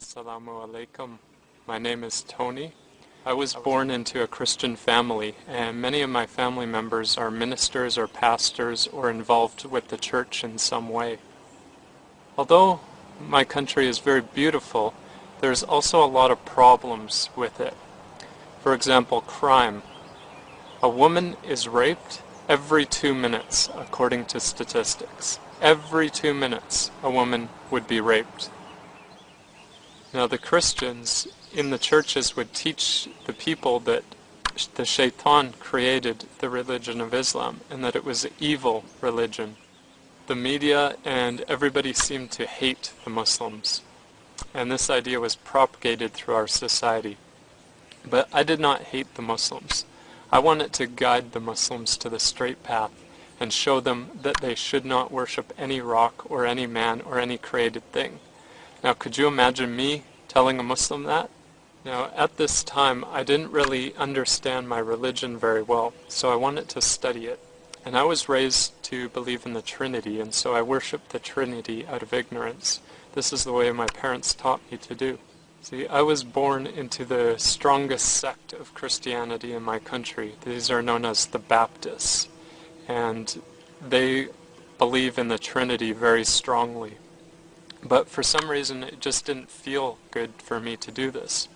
Assalamu alaikum. My name is Tony. I was born into a Christian family, and many of my family members are ministers or pastors or involved with the church in some way. Although my country is very beautiful, there's also a lot of problems with it. For example, crime. A woman is raped every 2 minutes, according to statistics. Every 2 minutes, a woman would be raped. Now the Christians in the churches would teach the people that the shaitan created the religion of Islam and that it was an evil religion. The media and everybody seemed to hate the Muslims, and this idea was propagated through our society. But I did not hate the Muslims. I wanted to guide the Muslims to the straight path and show them that they should not worship any rock or any man or any created thing. Now, could you imagine me telling a Muslim that? Now, at this time, I didn't really understand my religion very well, so I wanted to study it. And I was raised to believe in the Trinity, and so I worshiped the Trinity out of ignorance. This is the way my parents taught me to do. See, I was born into the strongest sect of Christianity in my country. These are known as the Baptists, and they believe in the Trinity very strongly. But for some reason, it just didn't feel good for me to do this.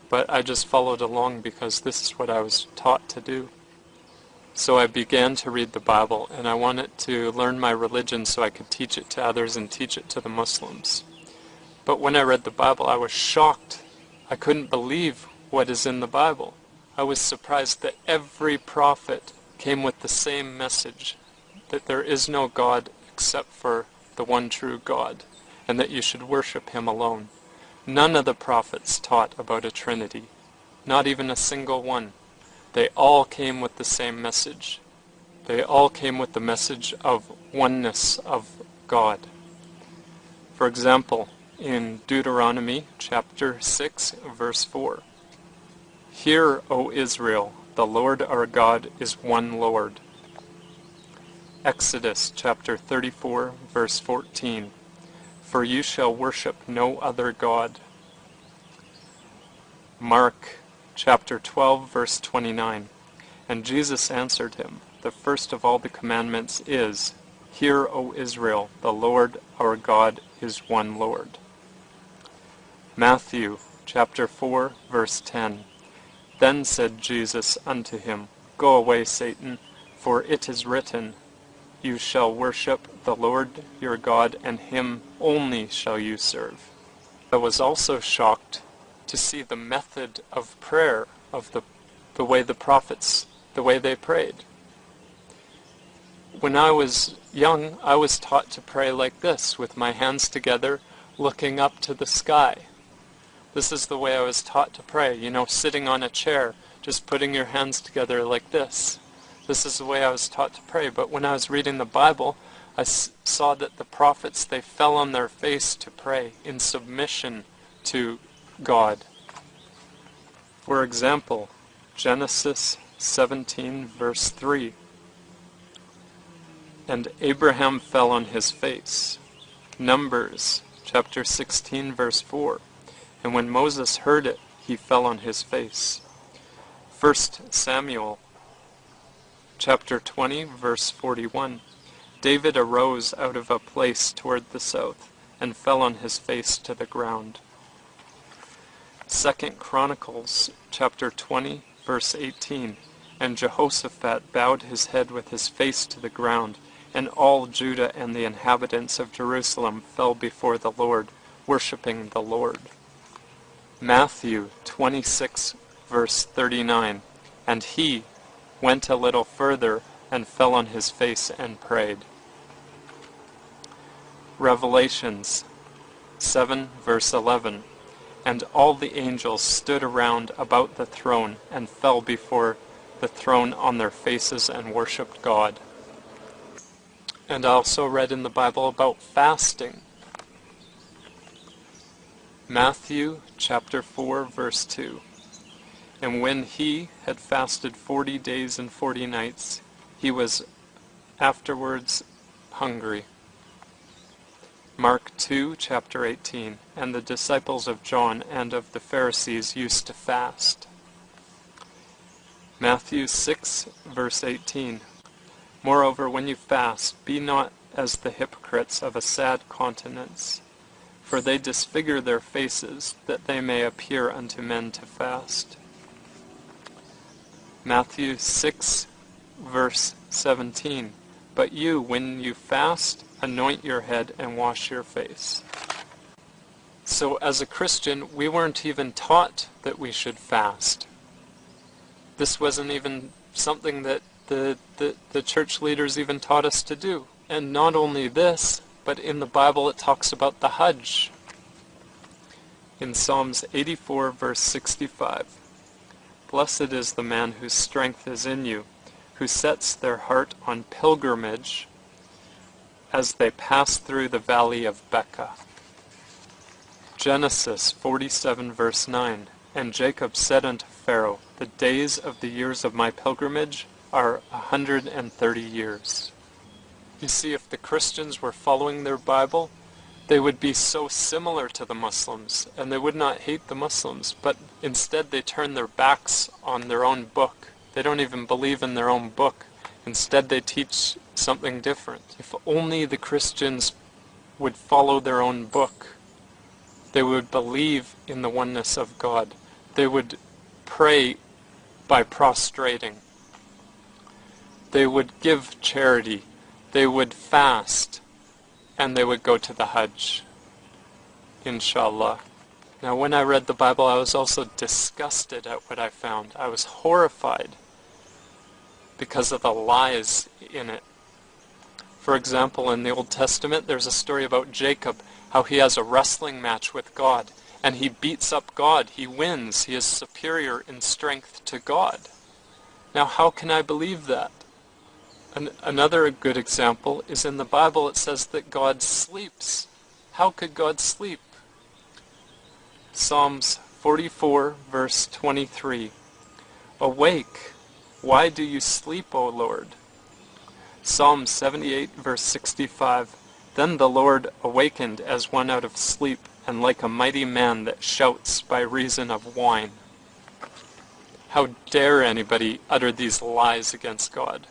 But I just followed along because this is what I was taught to do. So I began to read the Bible, and I wanted to learn my religion so I could teach it to others and teach it to the Muslims. But when I read the Bible, I was shocked. I couldn't believe what is in the Bible. I was surprised that every prophet came with the same message, that there is no God except for the one true God, and that you should worship Him alone. None of the prophets taught about a Trinity, not even a single one. They all came with the same message. They all came with the message of oneness of God. For example, in Deuteronomy chapter 6, verse 4, "Hear, O Israel, the Lord our God is one Lord." Exodus chapter 34, verse 14, "For you shall worship no other God." Mark chapter 12, verse 29, "And Jesus answered him, The first of all the commandments is, Hear, O Israel, the Lord our God is one Lord." Matthew chapter 4, verse 10, "Then said Jesus unto him, Go away, Satan, for it is written, You shall worship the Lord your God, and Him only shall you serve." I was also shocked to see the method of prayer of the way the prophets, the way they prayed. When I was young, I was taught to pray like this, with my hands together, looking up to the sky. This is the way I was taught to pray, sitting on a chair, just putting your hands together like this. This is the way I was taught to pray. But when I was reading the Bible, I saw that the prophets, they fell on their face to pray in submission to God. For example, Genesis 17, verse 3, "And Abraham fell on his face." Numbers chapter 16, verse 4, "And when Moses heard it, he fell on his face." 1 Samuel chapter 20, verse 41, "David arose out of a place toward the south, and fell on his face to the ground." 2 Chronicles chapter 20, verse 18, "And Jehoshaphat bowed his head with his face to the ground, and all Judah and the inhabitants of Jerusalem fell before the Lord, worshiping the Lord." Matthew 26, verse 39, "And he went a little further and fell on his face and prayed." Revelations 7, verse 11, "And all the angels stood around about the throne and fell before the throne on their faces and worshipped God." And I also read in the Bible about fasting. Matthew chapter 4, verse 2, "And when he had fasted 40 days and 40 nights, he was afterwards hungry." Mark 2, chapter 18, and the disciples of John and of the Pharisees used to fast. Matthew 6, verse 18, Moreover, when you fast, be not as the hypocrites of a sad countenance, for they disfigure their faces, that they may appear unto men to fast. Matthew 6, verse 17, But you, when you fast, anoint your head and wash your face. So as a Christian, we weren't even taught that we should fast. This wasn't even something that the church leaders even taught us to do. And not only this, but in the Bible it talks about the Hajj. In Psalms 84, verse 65, Blessed is the man whose strength is in you, who sets their heart on pilgrimage as they pass through the valley of Becca. Genesis 47, verse 9, And Jacob said unto Pharaoh, The days of the years of my pilgrimage are 130 years. You see, if the Christians were following their Bible, they would be so similar to the Muslims, and they would not hate the Muslims, but instead they turn their backs on their own book. They don't even believe in their own book. Instead they teach something different. If only the Christians would follow their own book, they would believe in the oneness of God. They would pray by prostrating. They would give charity. They would fast. And they would go to the Hajj. Inshallah. Now when I read the Bible, I was also disgusted at what I found. I was horrified because of the lies in it. For example, in the Old Testament, there's a story about Jacob, how he has a wrestling match with God, and he beats up God. He wins. He is superior in strength to God. Now, how can I believe that? Another good example is in the Bible. It says that God sleeps. How could God sleep? Psalms 44, verse 23. Awake, why do you sleep, O Lord? Psalm 78, verse 65. Then the Lord awakened as one out of sleep, and like a mighty man that shouts by reason of wine. How dare anybody utter these lies against God?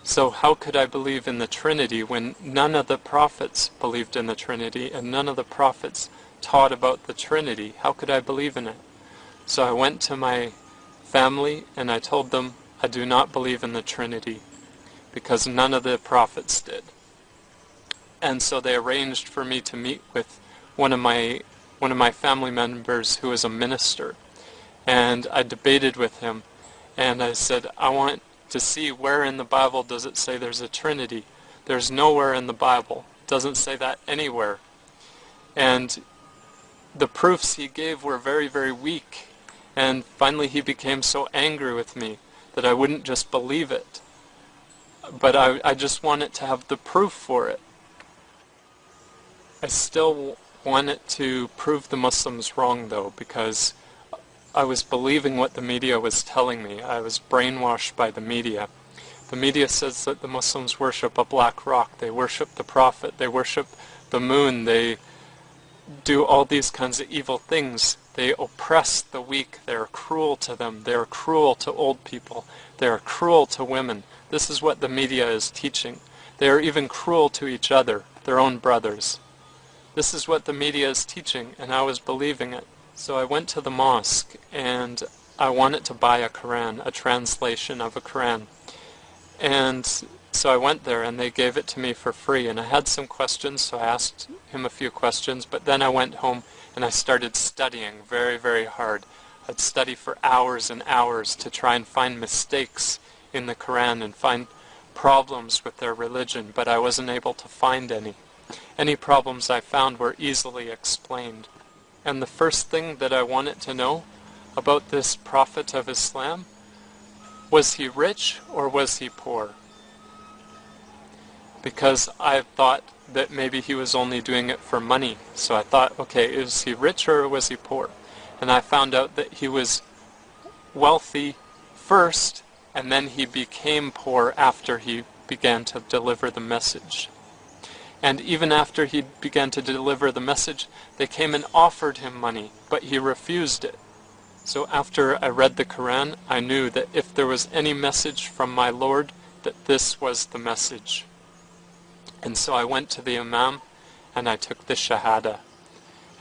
So how could I believe in the Trinity when none of the prophets believed in the Trinity and none of the prophets taught about the Trinity? How could I believe in it? So I went to my family and I told them I do not believe in the Trinity because none of the prophets did. And so they arranged for me to meet with one of my family members who is a minister. And I debated with him and I said, I want to see where in the Bible does it say there's a Trinity. There's nowhere in the Bible. It doesn't say that anywhere. And the proofs he gave were very, very weak. And finally he became so angry with me that I wouldn't just believe it. But I just wanted to have the proof for it. I still wanted to prove the Muslims wrong though, because I was believing what the media was telling me. I was brainwashed by the media. The media says that the Muslims worship a black rock. They worship the Prophet. They worship the moon. They do all these kinds of evil things. They oppress the weak. They are cruel to them. They are cruel to old people. They are cruel to women. This is what the media is teaching. They are even cruel to each other, their own brothers. This is what the media is teaching, and I was believing it. So I went to the mosque and I wanted to buy a Quran, a translation of a Quran. And so I went there and they gave it to me for free. And I had some questions, so I asked him a few questions. But then I went home and I started studying very, very hard. I'd study for hours and hours to try and find mistakes in the Quran and find problems with their religion, but I wasn't able to find any. Any problems I found were easily explained. And the first thing that I wanted to know about this Prophet of Islam, was he rich or was he poor? Because I thought that maybe he was only doing it for money. So I thought, okay, is he rich or was he poor? And I found out that he was wealthy first, and then he became poor after he began to deliver the message. And even after he began to deliver the message, they came and offered him money, but he refused it. So after I read the Quran, I knew that if there was any message from my Lord, that this was the message. And so I went to the Imam and I took the Shahada.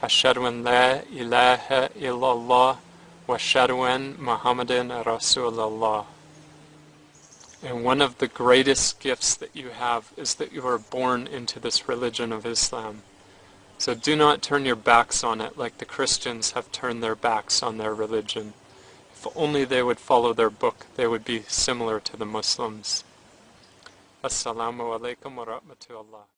Ashhadu an la ilaha illallah wa ashhadu an Muhammadan Rasulullah. And one of the greatest gifts that you have is that you are born into this religion of Islam. So do not turn your backs on it like the Christians have turned their backs on their religion. If only they would follow their book, they would be similar to the Muslims. Assalamu alaikum wa rahmatullah.